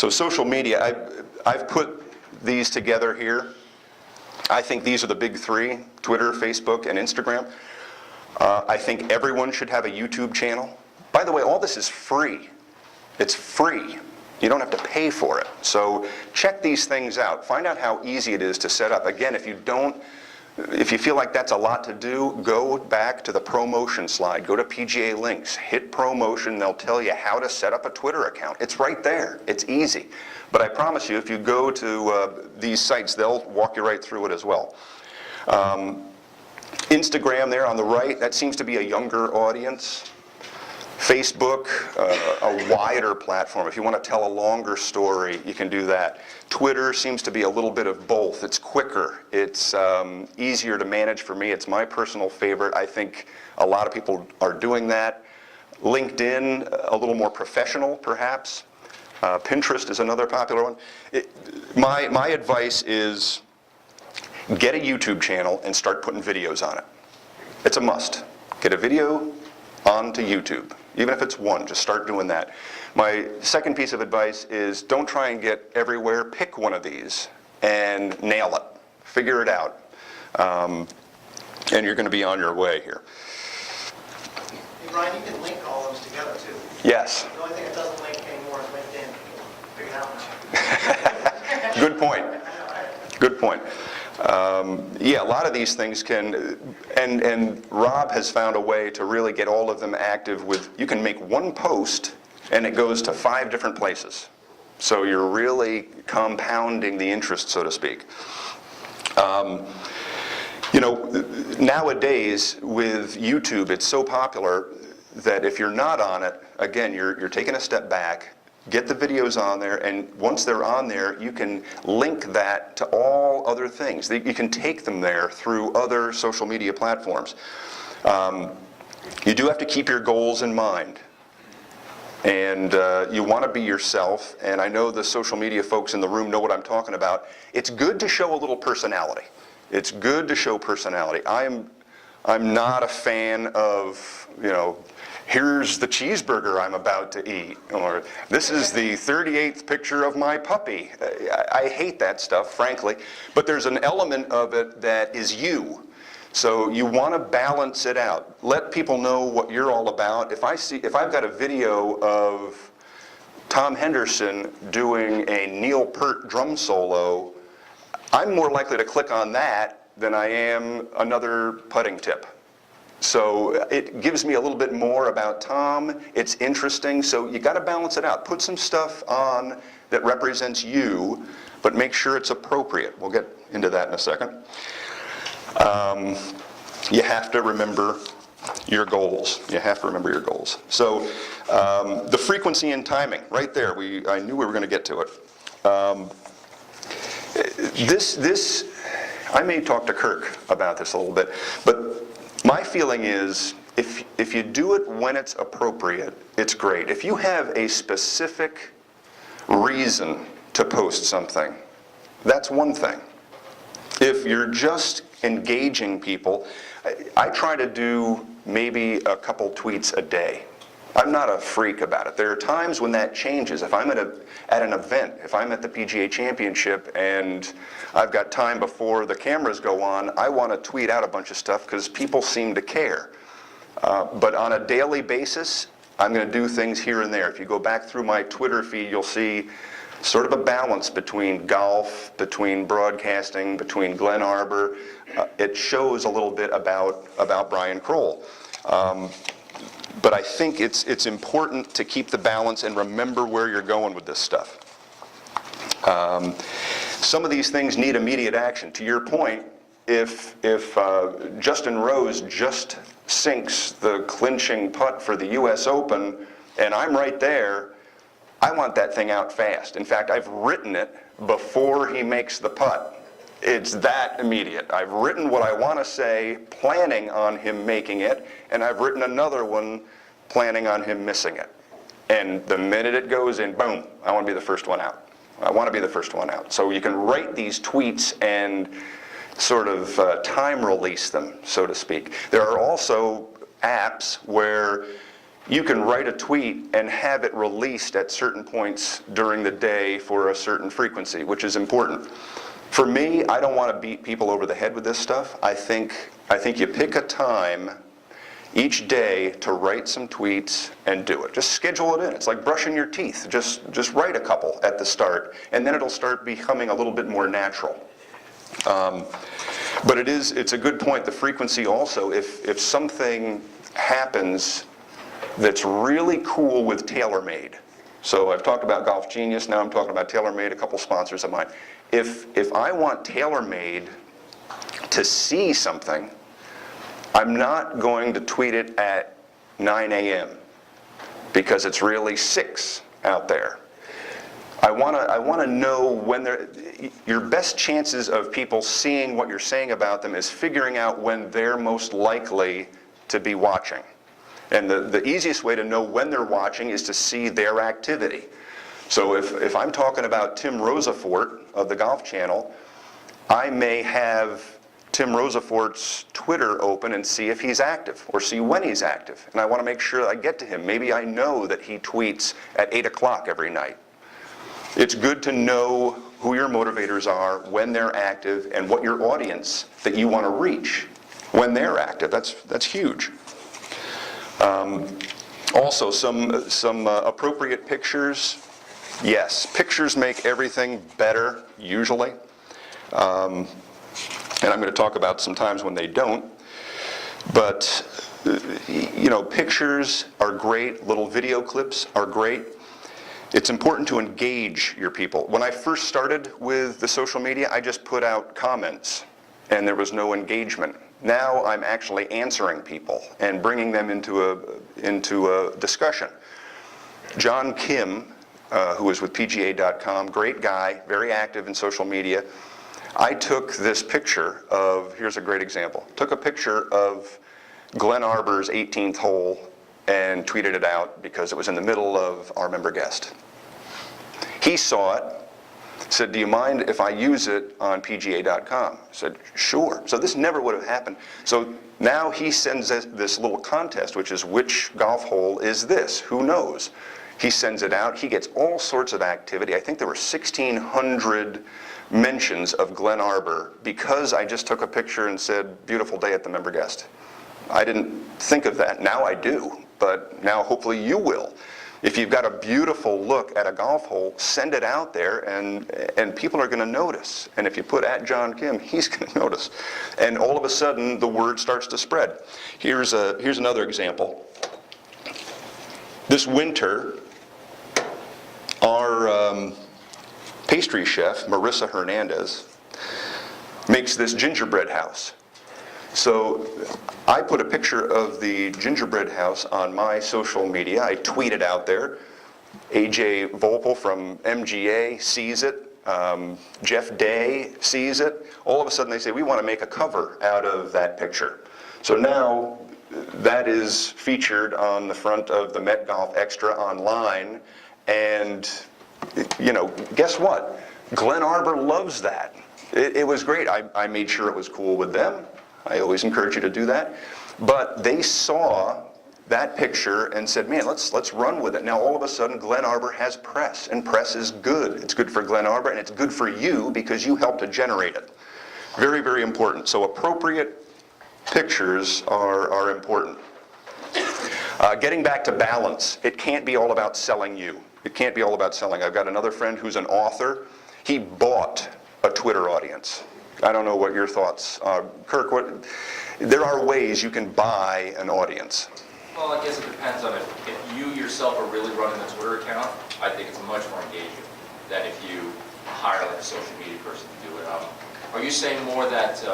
So social media, I've put these together here. I think these are the big three: Twitter, Facebook, and Instagram. I think everyone should have a YouTube channel. By the way, all this is free. It's free. You don't have to pay for it. So check these things out. Find out how easy it is to set up. Again, if you feel like that's a lot to do, go back to the ProMotion slide. Go to PGA Links. Hit ProMotion. They'll tell you how to set up a Twitter account. It's right there. It's easy. But I promise you, if you go to these sites, they'll walk you right through it as well. Instagram there on the right, that seems to be a younger audience. Facebook, a wider platform. If you want to tell a longer story, you can do that. Twitter seems to be a little bit of both. It's quicker. It's easier to manage for me. It's my personal favorite. I think a lot of people are doing that. LinkedIn, a little more professional, perhaps. Pinterest is another popular one. My advice is get a YouTube channel and start putting videos on it. It's a must. Get a video onto YouTube. Even if it's one, just start doing that. My second piece of advice is don't try and get everywhere. Pick one of these and nail it. Figure it out. And you're going to be on your way here. Hey Brian, you can link all those together too. Yes. The only thing that doesn't link anymore is LinkedIn. Figure it out. Good point. Good point. Yeah, a lot of these things can, and Rob has found a way to really get all of them active with, you can make one post and it goes to 5 different places. So you're really compounding the interest, so to speak. You know, nowadays with YouTube, it's so popular that if you're not on it, again, you're taking a step back. Get the videos on there, and once they're on there, you can link that to all other things. You can take them there through other social media platforms. You do have to keep your goals in mind. And you want to be yourself, and I know the social media folks in the room know what I'm talking about. It's good to show a little personality. It's good to show personality. I'm not a fan of, you know, here's the cheeseburger I'm about to eat, or this is the 38th picture of my puppy. I hate that stuff, frankly, but there's an element of it that is you. So you want to balance it out. Let people know what you're all about. If I've got a video of Tom Henderson doing a Neil Peart drum solo, I'm more likely to click on that than I am another putting tip. So it gives me a little bit more about Tom. It's interesting, so you got to balance it out. Put some stuff on that represents you, but make sure it's appropriate. We'll get into that in a second. You have to remember your goals. You have to remember your goals. So the frequency and timing, right there. I knew we were going to get to it. I may talk to Kirk about this a little bit, but my feeling is if you do it when it's appropriate, it's great. If you have a specific reason to post something, that's one thing. If you're just engaging people, I try to do maybe a couple tweets a day. I'm not a freak about it. There are times when that changes. If I'm at an event, if I'm at the PGA Championship and I've got time before the cameras go on, I want to tweet out a bunch of stuff because people seem to care. But on a daily basis, I'm going to do things here and there. If you go back through my Twitter feed, you'll see sort of a balance between golf, between broadcasting, between Glen Arbor. It shows a little bit about Brian Crowell. But I think it's important to keep the balance and remember where you're going with this stuff. Some of these things need immediate action. To your point, if Justin Rose just sinks the clinching putt for the U.S. Open and I'm right there, I want that thing out fast. In fact, I've written it before he makes the putt. It's that immediate. I've written what I want to say, planning on him making it, and I've written another one planning on him missing it. And the minute it goes in, boom, I want to be the first one out. I want to be the first one out. So you can write these tweets and sort of time release them, so to speak. There are also apps where you can write a tweet and have it released at certain points during the day for a certain frequency, which is important. For me, I don't want to beat people over the head with this stuff. I think you pick a time each day to write some tweets and do it. Just schedule it in. It's like brushing your teeth. Just write a couple at the start, and then it'll start becoming a little bit more natural. But it's a good point. The frequency also, if something happens that's really cool with TaylorMade. So I've talked about Golf Genius, now I'm talking about TaylorMade, a couple sponsors of mine. If I want TaylorMade to see something, I'm not going to tweet it at 9 a.m. because it's really 6 out there. I want to know when your best chances of people seeing what you're saying about them is figuring out when they're most likely to be watching. And the easiest way to know when they're watching is to see their activity. So if I'm talking about Tim Rosaforte of the Golf Channel, I may have Tim Rosaforte's Twitter open and see if he's active or see when he's active. And I want to make sure that I get to him. Maybe I know that he tweets at 8 o'clock every night. It's good to know who your motivators are, when they're active, and what your audience that you want to reach when they're active. That's huge. Also, some appropriate pictures. Yes, pictures make everything better, usually. And I'm going to talk about some times when they don't. But, pictures are great. Little video clips are great. It's important to engage your people. When I first started with the social media, I just put out comments, and there was no engagement. Now I'm actually answering people and bringing them into a discussion. John Kim, who is with PGA.com, great guy, very active in social media. I took this picture of, here's a great example, took a picture of Glenn Arbor's 18th hole and tweeted it out because it was in the middle of our member guest. He saw it, said, do you mind if I use it on PGA.com? I said, sure. So this never would have happened. So now he sends us this little contest, which is which golf hole is this? Who knows? He sends it out. He gets all sorts of activity. I think there were 1,600 mentions of Glenn Arbor because I just took a picture and said, beautiful day at the member guest. I didn't think of that. Now I do, but now hopefully you will. If you've got a beautiful look at a golf hole, send it out there and people are going to notice. And if you put at John Kim, he's going to notice. And all of a sudden, the word starts to spread. Here's another example. This winter, our pastry chef, Marissa Hernandez, makes this gingerbread house. So I put a picture of the gingerbread house on my social media. I tweet it out there. AJ Volpel from MGA sees it. Jeff Day sees it. All of a sudden they say, we want to make a cover out of that picture. So now that is featured on the front of the Met Golf Extra online. And, guess what? Glenn Arbor loves that. It was great. I made sure it was cool with them. I always encourage you to do that. But they saw that picture and said, man, let's run with it. Now all of a sudden Glenn Arbor has press, and press is good. It's good for Glenn Arbor, and it's good for you because you helped to generate it. Very, very important. So appropriate pictures are important. Getting back to balance, it can't be all about selling you. It can't be all about selling. I've got another friend who's an author. He bought a Twitter audience. I don't know what your thoughts are. Kirk, there are ways you can buy an audience. Well, I guess it depends on if you yourself are really running the Twitter account. I think it's much more engaging than if you hire like a social media person to do it. Are you saying more that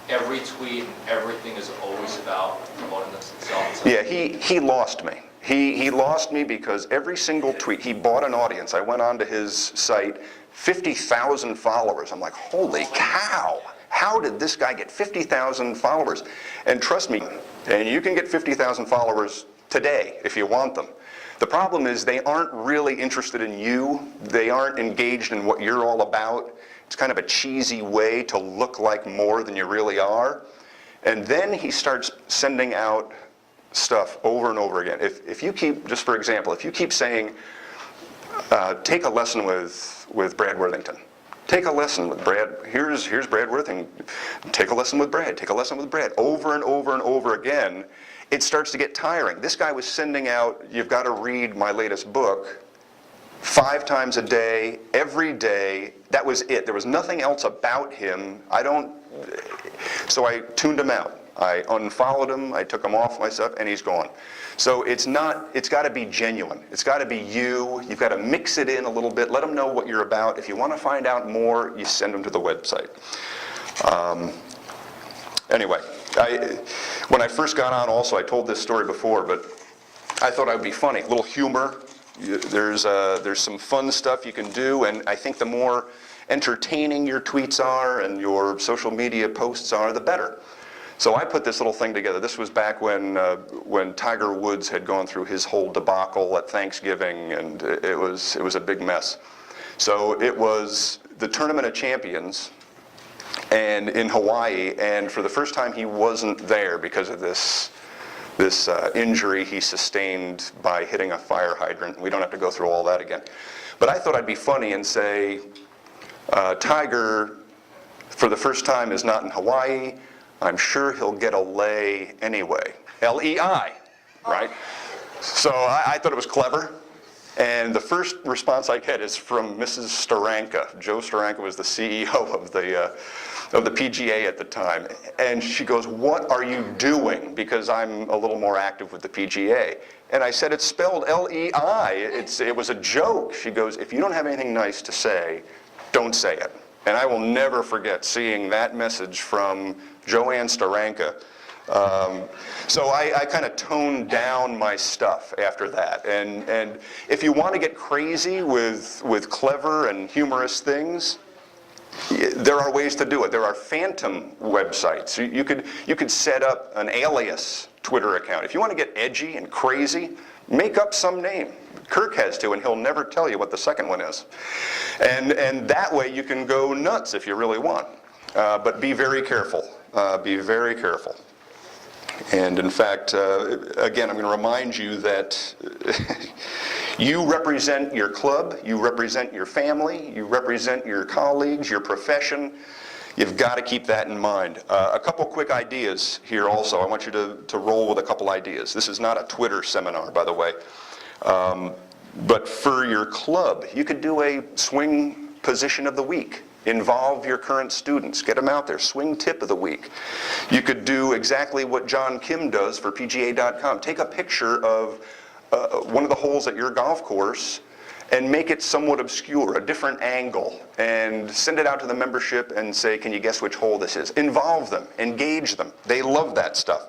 every tweet and everything is always about promoting themselves? Yeah, he lost me. He lost me because every single tweet, he bought an audience. I went onto his site, 50,000 followers. I'm like, holy cow, how did this guy get 50,000 followers? And trust me, and you can get 50,000 followers today if you want them. The problem is they aren't really interested in you. They aren't engaged in what you're all about. It's kind of a cheesy way to look like more than you really are. And then he starts sending out stuff over and over again. If you keep, just for example, if you keep saying, take a lesson with Brad Worthington. Take a lesson with Brad. Here's Brad Worthington. Take a lesson with Brad. Take a lesson with Brad. Over and over and over again, it starts to get tiring. This guy was sending out, you've got to read my latest book 5 times a day, every day. That was it. There was nothing else about him. So I tuned him out. I unfollowed him, I took him off my stuff, and he's gone. So it's got to be genuine. It's got to be you. You've got to mix it in a little bit. Let them know what you're about. If you want to find out more, you send them to the website. Anyway, when I first got on also, I told this story before, but I thought I would be funny. A little humor. There's some fun stuff you can do, and I think the more entertaining your tweets are and your social media posts are, the better. So I put this little thing together. This was back when Tiger Woods had gone through his whole debacle at Thanksgiving, and it was a big mess. So it was the Tournament of Champions, and in Hawaii, and for the first time he wasn't there because of this injury he sustained by hitting a fire hydrant. We don't have to go through all that again. But I thought I'd be funny and say, Tiger, for the first time, is not in Hawaii. I'm sure he'll get a lay anyway. L-E-I, right? So I thought it was clever. And the first response I get is from Mrs. Steranka. Joe Steranka was the CEO of the PGA at the time. And she goes, what are you doing? Because I'm a little more active with the PGA. And I said, it's spelled L-E-I. It was a joke. She goes, if you don't have anything nice to say, don't say it. And I will never forget seeing that message from Joanne Steranka. So I kind of toned down my stuff after that. And if you want to get crazy with clever and humorous things, there are ways to do it. There are phantom websites. You could set up an alias Twitter account. If you want to get edgy and crazy, make up some name. Kirk has to, and he'll never tell you what the second one is. And that way you can go nuts if you really want. But be very careful. Be very careful. And in fact, again, I'm going to remind you that you represent your club, you represent your family, you represent your colleagues, your profession. You've got to keep that in mind. A couple quick ideas here also. I want you to roll with a couple ideas. This is not a Twitter seminar, by the way. But for your club, you could do a swing position of the week. Involve your current students. Get them out there. Swing tip of the week. You could do exactly what John Kim does for PGA.com. Take a picture of one of the holes at your golf course and make it somewhat obscure, a different angle, and send it out to the membership and say, can you guess which hole this is? Involve them. Engage them. They love that stuff.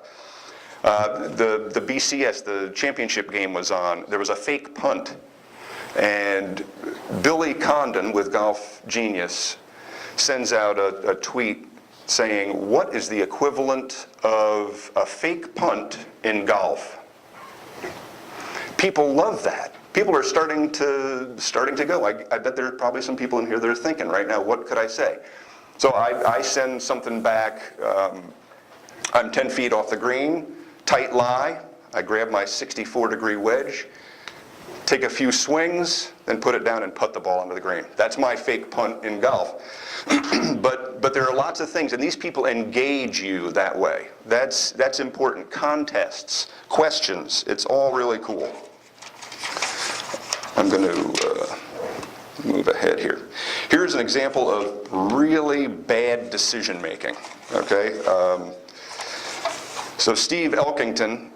The BCS, the championship game was on. There was a fake punt. And Billy Condon with Golf Genius sends out a tweet saying, what is the equivalent of a fake punt in golf? People love that. People are starting to go. I bet there are probably some people in here that are thinking right now, what could I say? So I send something back. I'm 10 feet off the green, tight lie. I grab my 64-degree wedge, take a few swings, then put it down and putt the ball into the green. That's my fake punt in golf. But there are lots of things, and these people engage you that way. That's important. Contests, questions, it's all really cool. I'm going to move ahead here. Here's an example of really bad decision making. Okay, so Steve Elkington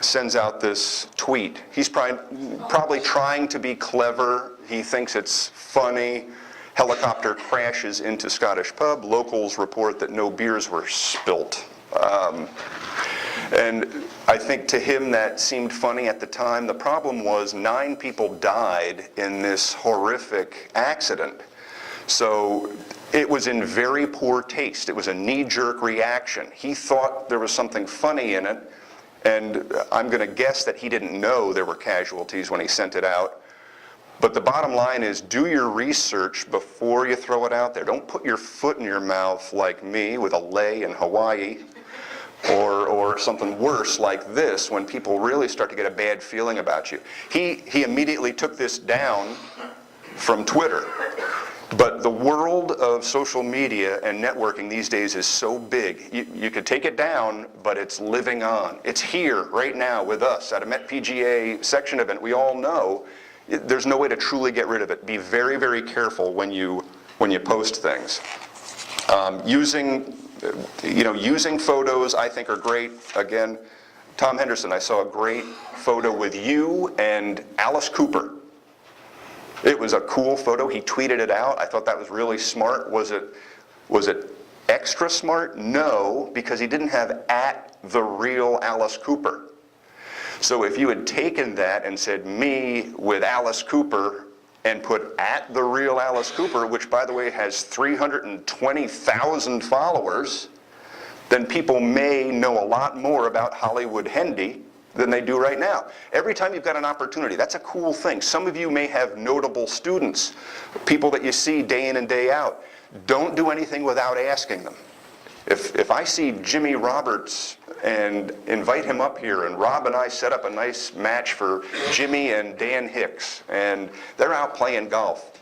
sends out this tweet. He's probably trying to be clever. He thinks it's funny. Helicopter crashes into Scottish pub. Locals report that no beers were spilt. And I think to him that seemed funny at the time. The problem was 9 people died in this horrific accident. So it was in very poor taste. It was a knee-jerk reaction. He thought there was something funny in it, and I'm going to guess that he didn't know there were casualties when he sent it out. But the bottom line is, do your research before you throw it out there. Don't put your foot in your mouth like me with a lay in Hawaii. or something worse like this, when people really start to get a bad feeling about you. He immediately took this down from Twitter. But the world of social media and networking these days is so big. You could take it down, but it's living on. It's here right now with us at a Met PGA section event. We all know there's no way to truly get rid of it. Be very, very careful when you post things. Using photos, I think, are great. Again, Tom Henderson, I saw a great photo with you and Alice Cooper. It was a cool photo. He tweeted it out. I thought that was really smart. Was it extra smart? No, because he didn't have @the real Alice Cooper. So if you had taken that and said me with Alice Cooper and put @the real Alice Cooper, which by the way has 320,000 followers, then people may know a lot more about Hollywood Hendy than they do right now. Every time you've got an opportunity, that's a cool thing. Some of you may have notable students, people that you see day in and day out. Don't do anything without asking them. If I see Jimmy Roberts and invite him up here, and Rob and I set up a nice match for Jimmy and Dan Hicks, and they're out playing golf,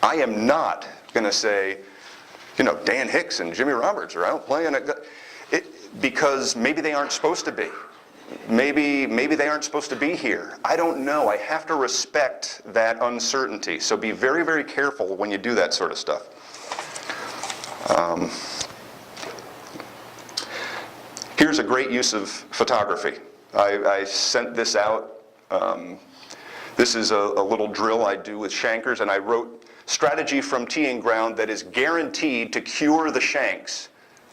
I am not going to say, Dan Hicks and Jimmy Roberts are out playing because maybe they aren't supposed to be. Maybe they aren't supposed to be here. I don't know. I have to respect that uncertainty. So be very, very careful when you do that sort of stuff. Here's a great use of photography. I sent this out. This is a little drill I do with shankers, and I wrote, strategy from teeing ground that is guaranteed to cure the shanks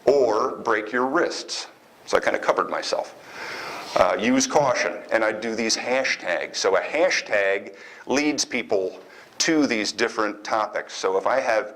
or break your wrists. So I kind of covered myself. Use caution, and I do these hashtags. So a hashtag leads people to these different topics. So if I have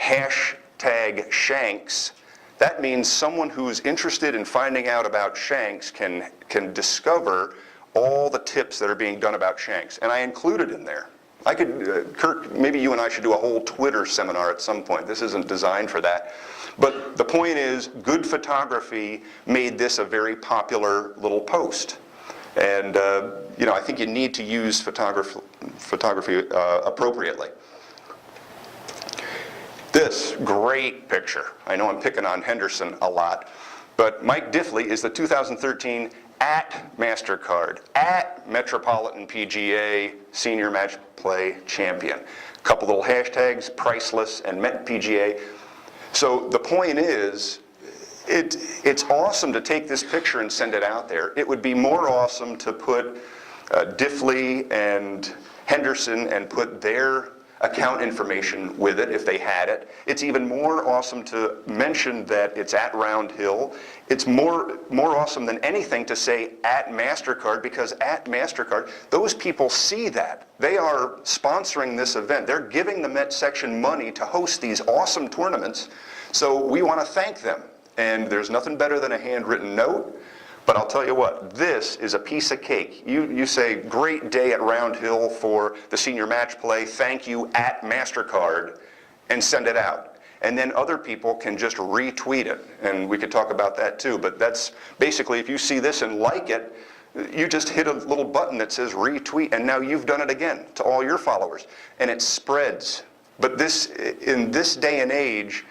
hashtag shanks, that means someone who's interested in finding out about shanks can discover all the tips that are being done about shanks. And I included in there. I could, Kirk, maybe you and I should do a whole Twitter seminar at some point. This isn't designed for that. But the point is, good photography made this a very popular little post. And I think you need to use photography appropriately. This great picture. I know I'm picking on Henderson a lot, but Mike Diffley is the 2013 @MasterCard, @Metropolitan PGA Senior Match Play Champion. A couple little hashtags, priceless and Met PGA. So the point is, it's awesome to take this picture and send it out there. It would be more awesome to put Diffley and Henderson and put their account information with it if they had it. It's even more awesome to mention that it's @Round Hill. It's more awesome than anything to say @MasterCard, because @MasterCard, those people see that. They are sponsoring this event. They're giving the Met section money to host these awesome tournaments, so we want to thank them. And there's nothing better than a handwritten note. But I'll tell you what, this is a piece of cake. You say, great day at Round Hill for the senior match play, thank you @MasterCard, and send it out. And then other people can just retweet it, and we could talk about that too. But that's basically, if you see this and like it, you just hit a little button that says retweet, and now you've done it again to all your followers, and it spreads. But this, in this day and age,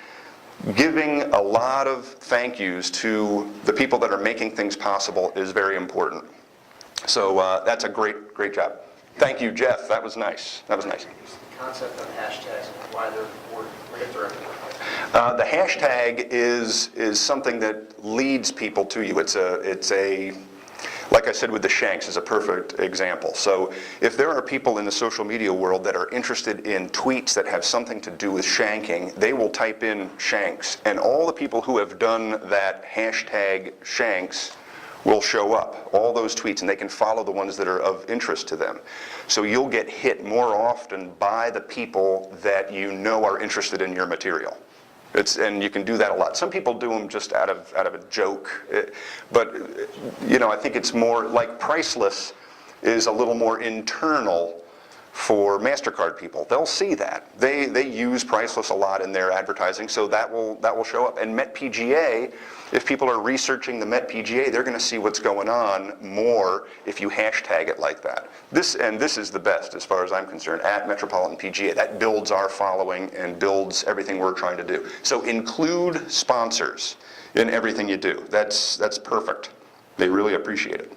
giving a lot of thank yous to the people that are making things possible is very important. So that's a great job. Thank you, Jeff. That was nice. That was nice. The concept of hashtags and why they're important, if they're important. The hashtag is something that leads people to you. It's a like I said with the shanks, is a perfect example. So if there are people in the social media world that are interested in tweets that have something to do with shanking, they will type in shanks. And all the people who have done that hashtag shanks will show up, all those tweets, and they can follow the ones that are of interest to them. So you'll get hit more often by the people that you know are interested in your material. And you can do that a lot. Some people do them just out of a joke, but I think it's more like priceless is a little more internal for MasterCard people. They'll see that. They use Priceless a lot in their advertising, so that will show up. And MetPGA, if people are researching the MetPGA, they're going to see what's going on more if you hashtag it like that. This is the best as far as I'm concerned, at Metropolitan PGA. That builds our following and builds everything we're trying to do. So include sponsors in everything you do. That's perfect. They really appreciate it.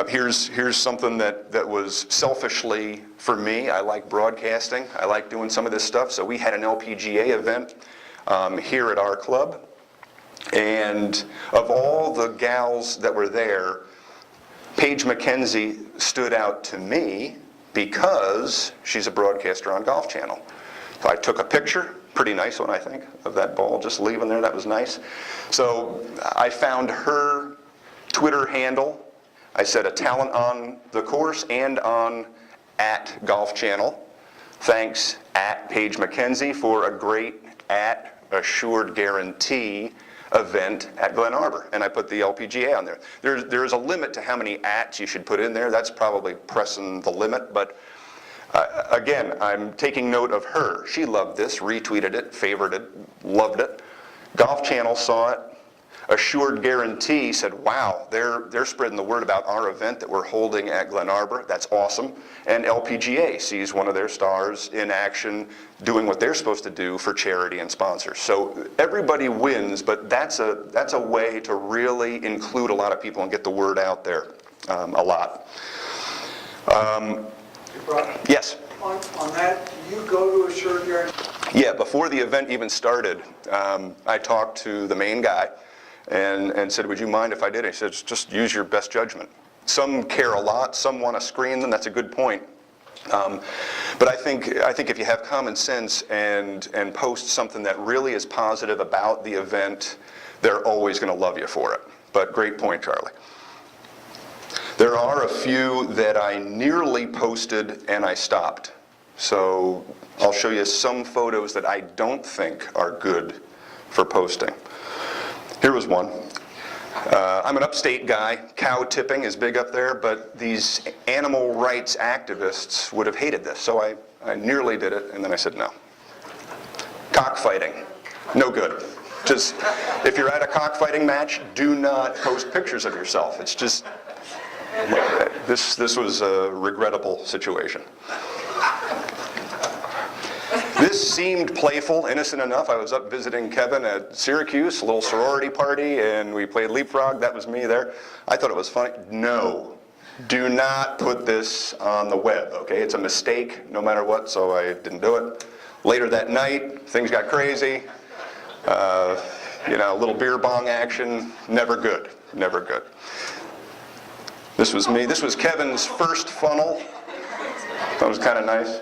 Here's something that was selfishly for me. I like broadcasting. I like doing some of this stuff. So we had an LPGA event here at our club. And of all the gals that were there, Paige McKenzie stood out to me because she's a broadcaster on Golf Channel. So I took a picture, pretty nice one I think, of that ball just leaving there. That was nice. So I found her Twitter handle. I said a talent on the course and on at Golf Channel. Thanks at Paige McKenzie for a great at Assured Guarantee event at Glen Arbor. And I put the LPGA on there. There's a limit to how many ats you should put in there. That's probably pressing the limit. But again, I'm taking note of her. She loved this, retweeted it, favored it, loved it. Golf Channel saw it. Assured Guarantee said, wow, they're spreading the word about our event that we're holding at Glen Arbor. That's awesome. And LPGA sees one of their stars in action doing what they're supposed to do for charity and sponsors. So everybody wins, but that's a way to really include a lot of people and get the word out there a lot. Yes? On that, do you go to Assured Guarantee? Yeah, before the event even started, I talked to the main guy and said, would you mind if I did it? He said, just use your best judgment. Some care a lot, some want to screen them, that's a good point. But I think if you have common sense and post something that really is positive about the event, they're always going to love you for it. But great point, Charlie. There are a few that I nearly posted and I stopped. So I'll show you some photos that I don't think are good for posting. Here was one. I'm an upstate guy. Cow tipping is big up there, but these animal rights activists would have hated this. So I nearly did it, and then I said no. Cockfighting, no good. Just, if you're at a cockfighting match, do not post pictures of yourself. It's just, this was a regrettable situation. This seemed playful, innocent enough. I was up visiting Kevin at Syracuse, a little sorority party, and we played leapfrog. That was me there. I thought it was funny. No, do not put this on the web, okay? It's a mistake no matter what, so I didn't do it. Later that night, things got crazy. A little beer bong action. Never good, never good. This was me. This was Kevin's first funnel. That was kind of nice.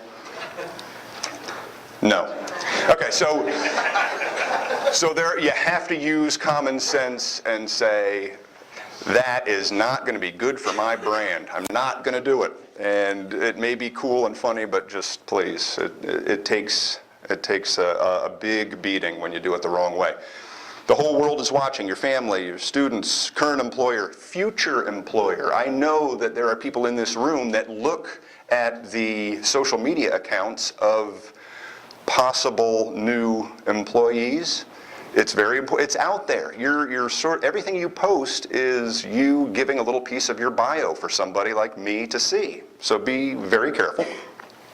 No. Okay, so there you have to use common sense and say, that is not going to be good for my brand. I'm not going to do it. And it may be cool and funny, but just please, it takes a big beating when you do it the wrong way. The whole world is watching, your family, your students, current employer, future employer. I know that there are people in this room that look at the social media accounts of possible new employees. It's very important. It's out there. Everything you post is you giving a little piece of your bio for somebody like me to see. So be very careful.